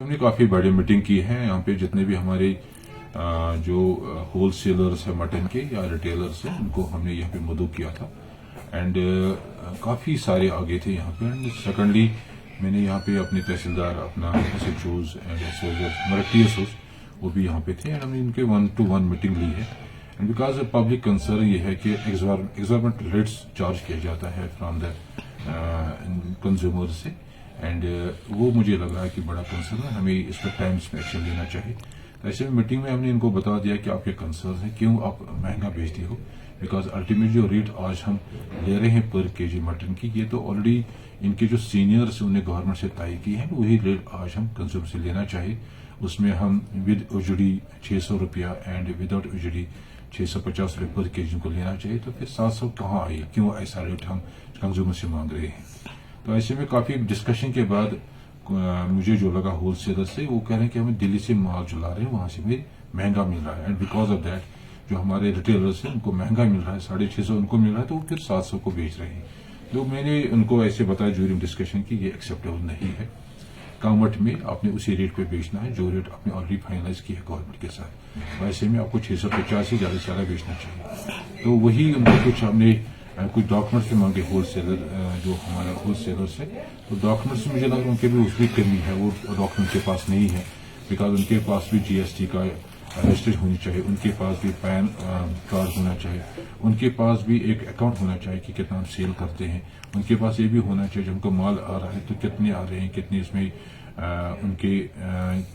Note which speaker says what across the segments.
Speaker 1: हमने काफ़ी बड़ी मीटिंग की है। यहाँ पे जितने भी हमारे जो होल सेलर्स है मटन के या रिटेलर्स हैं उनको हमने यहाँ पे मदऊ किया था एंड काफ़ी सारे आगे थे यहाँ पे। एंड सेकेंडली मैंने यहाँ पे अपने तहसीलदार अपना SHOs एंड हमारे TSOs वो भी यहाँ पे थे एंड हमने इनके 1-to-1 मीटिंग ली है। एंड बिकॉज पब्लिक कंसर्न ये है कि एग्जॉर्बिटेंट रेट्स चार्ज किया जाता है फ्रॉम द कंज्यूमर से एंड वो मुझे लग रहा है कि बड़ा कंसर्न है, हमें इस पर टाइम्स में एक्शन लेना चाहिए। तो ऐसे में मीटिंग में हमने इनको बता दिया कि आपके कंसर्न है, क्यों आप महंगा बेचते हो। बिकॉज अल्टीमेट जो रेट आज हम ले रहे हैं पर केजी मटन की, ये तो ऑलरेडी इनके जो सीनियर्स उन्हें गवर्नमेंट से तय की है, वही रेट आज हम कंज्यूमर से लेना चाहिए। उसमें हम विद उजड़ी 600 रुपया एंड विदाउट उजड़ी 650 रुपये पर केजी को लेना चाहिए। तो फिर 700 कहाँ आई, क्यों ऐसा रेट हम कंज्यूमर से मांग रहे हैं। तो ऐसे में काफ़ी डिस्कशन के बाद मुझे जो लगा होल सेलर से, वो कह रहे हैं कि हमें दिल्ली से माल चला रहे हैं, वहां से भी महंगा मिल रहा है एंड बिकॉज ऑफ दैट जो हमारे रिटेलर्स हैं उनको महंगा मिल रहा है, 650 उनको मिल रहा है, तो वो फिर 700 को बेच रहे हैं। तो मैंने उनको ऐसे बताया ड्यूरिंग डिस्कशन की ये एक्सेप्टेबल नहीं है। गवर्नमेंट में आपने उसी रेट पे बेचना है जो रेट आपने ऑलरेडी फाइनलाइज किया है गवर्नमेंट के साथ। वैसे में आपको 650 से ज़्यादा से ज़्यादा बेचना चाहिए। तो वही उनको कुछ हमने कुछ डॉक्यूमेंट्स भी मांगे होल सेलर जो हमारा होल सेलर्स है, तो डॉक्यूमेंट्स मुझे लगा उनके भी उसकी कमी है, वो डॉक्यूमेंट के पास नहीं है। बिकॉज उनके पास भी GST का रजिस्टर्ड होनी चाहिए, उनके पास भी पैन कार्ड होना चाहिए, उनके पास भी एक अकाउंट होना चाहिए कि कितना हम सेल करते हैं। उनके पास ये भी होना चाहिए जब उनको माल आ रहा है तो कितने आ रहे हैं, कितने इसमें उनके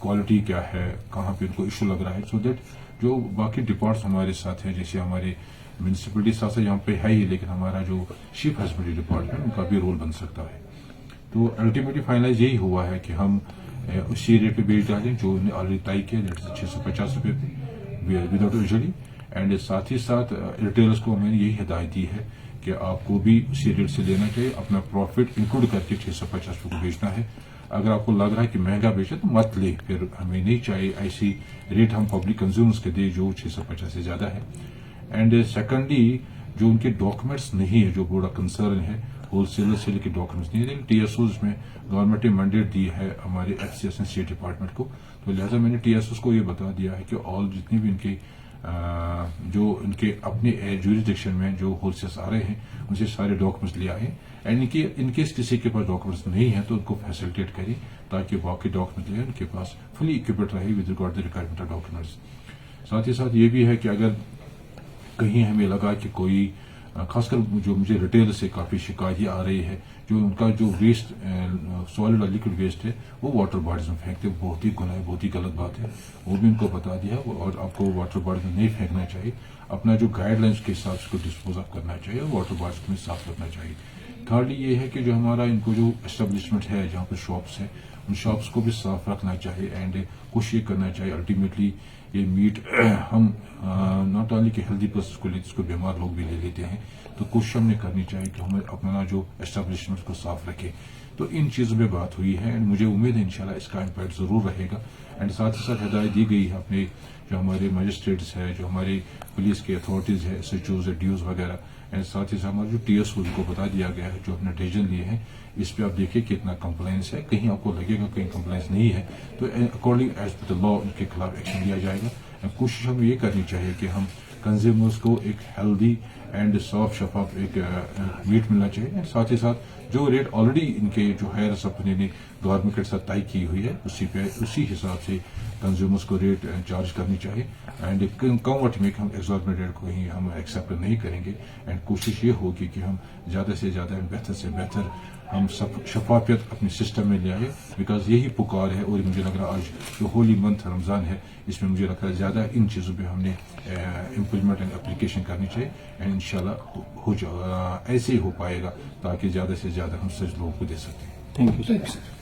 Speaker 1: क्वालिटी क्या है, कहाँ पे उनको इशू लग रहा है। सो दैट जो बाकी डिपार्ट्स हमारे साथ हैं, जैसे हमारे म्यूनसिपलिटी साथ यहाँ पे है ही, लेकिन हमारा जो चीफ हस्बेंड्री डिपार्टमेंट उनका भी रोल बन सकता है। तो अल्टीमेटली फाइनलाइज यही हुआ है कि हम उसी रेट पे बेच डालें जो उन्हें ऑलरेडी तय किया, 650 रुपये पे विदाउट यूजली। एंड साथ ही साथ रिटेलर्स को मैंने यही हिदायत दी है कि आपको भी उसी रेट से लेना चाहिए, अपना प्रॉफिट इंक्लूड करके 650 रुपये को बेचना है। अगर आपको लग रहा है कि महंगा बेचे तो मत ले, फिर हमें नहीं चाहिए ऐसी रेट हम पब्लिक कंज्यूमर्स के दे जो 650 से ज्यादा है। एंड सेकेंडली जो उनके डॉक्यूमेंट्स नहीं है, जो बड़ा कंसर्न है होलसेलर से लेकर डॉक्यूमेंट्स नहीं है। TSOs में गवर्नमेंट ने मैंडेट दी है हमारे FCS एंड स्टेट डिपार्टमेंट को, तो लिहाजा मैंने TSOs को ये बता दिया है कि ऑल जितने भी इनके जो इनके अपने ज्यूरिसडिक्शन में जो होलसेलर्स आ रहे हैं उनसे सारे डॉक्यूमेंट्स ले आए एंड इनकेस किसी के पास डॉक्यूमेंट्स नहीं है तो उनको फैसिलिटेट करें ताकि बाकी डॉक्यूमेंट ले उनके पास फुली इक्विप्ड रहे with regard the requirement of documents. साथ ही साथ ये भी है कि अगर कहीं हमें लगा कि कोई खासकर जो मुझे रिटेल से काफ़ी शिकायतें आ रही है, जो उनका जो वेस्ट सॉलिड और लिक्विड वेस्ट है वो वाटर बॉडीज में फेंकते, बहुत ही गुनाह है, बहुत ही गलत बात है। वो भी उनको बता दिया और आपको वाटर बॉडीज में नहीं फेंकना चाहिए, अपना जो गाइडलाइंस के हिसाब से डिस्पोज ऑफ करना चाहिए और वाटर बॉडीज में साफ रखना चाहिए। थर्डली ये है कि जो हमारा इनको जो एस्टेब्लिशमेंट है जहाँ पर शॉप्स हैं उन शॉप्स को भी साफ रखना चाहिए एंड कोशिश ये करना चाहिए अल्टीमेटली ये मीट हम नॉट ओनली कि हेल्दी पर्सन को लेते, इसको बीमार लोग भी ले लेते हैं, तो कोशिश हमने करनी चाहिए कि हमें अपना जो एस्टेब्लिशमेंट को साफ रखें। तो इन चीज़ों में बात हुई है एंड मुझे उम्मीद है इंशाल्लाह इसका इम्पैक्ट ज़रूर रहेगा। एंड साथ ही साथ हिदायत दी गई है अपने जो हमारे मजिस्ट्रेट्स है, जो हमारी पुलिस के अथॉरिटीज़ है, SHOs है, DOs वगैरह, एंड साथ ही साथ हमारे जो TSOs को बता दिया गया है जो अपने डिसीजन लिए हैं इस पे आप देखिए कितना कंप्लाइंस है। कहीं आपको लगेगा कहीं कंप्लाइंस नहीं है तो according as per the law उनके खिलाफ एक्शन लिया जाएगा। कोशिश हमें ये करनी चाहिए कि हम कंज्यूमर्स को एक हेल्दी एंड साफ शफाफ एक मीट मिलना चाहिए एंड साथ ही साथ जो रेट ऑलरेडी इनके जो है सपने ने गवर्नमेंट के साथ तय की हुई है उसी हिसाब से कंज्यूमर्स को रेट चार्ज करनी चाहिए। एंड कम्फर्ट में हम एग्जॉर्बिटेंट रेट को ही हम एक्सेप्ट नहीं करेंगे एंड कोशिश ये होगी कि हम ज़्यादा से ज़्यादा बेहतर से बेहतर हम सब शफाफियत अपने सिस्टम में ले आए। बिकॉज यही पुकार है और मुझे लग रहा है आज जो होली मंथ रमज़ान है इसमें मुझे लगता है ज़्यादा इन चीज़ों पे हमने इम्प्लीमेंट एंड एप्लीकेशन करनी चाहिए एंड इंशाल्लाह ऐसे ही हो पाएगा ताकि ज़्यादा से ज़्यादा हम सच लोगों को दे सकें।
Speaker 2: Thank you sir.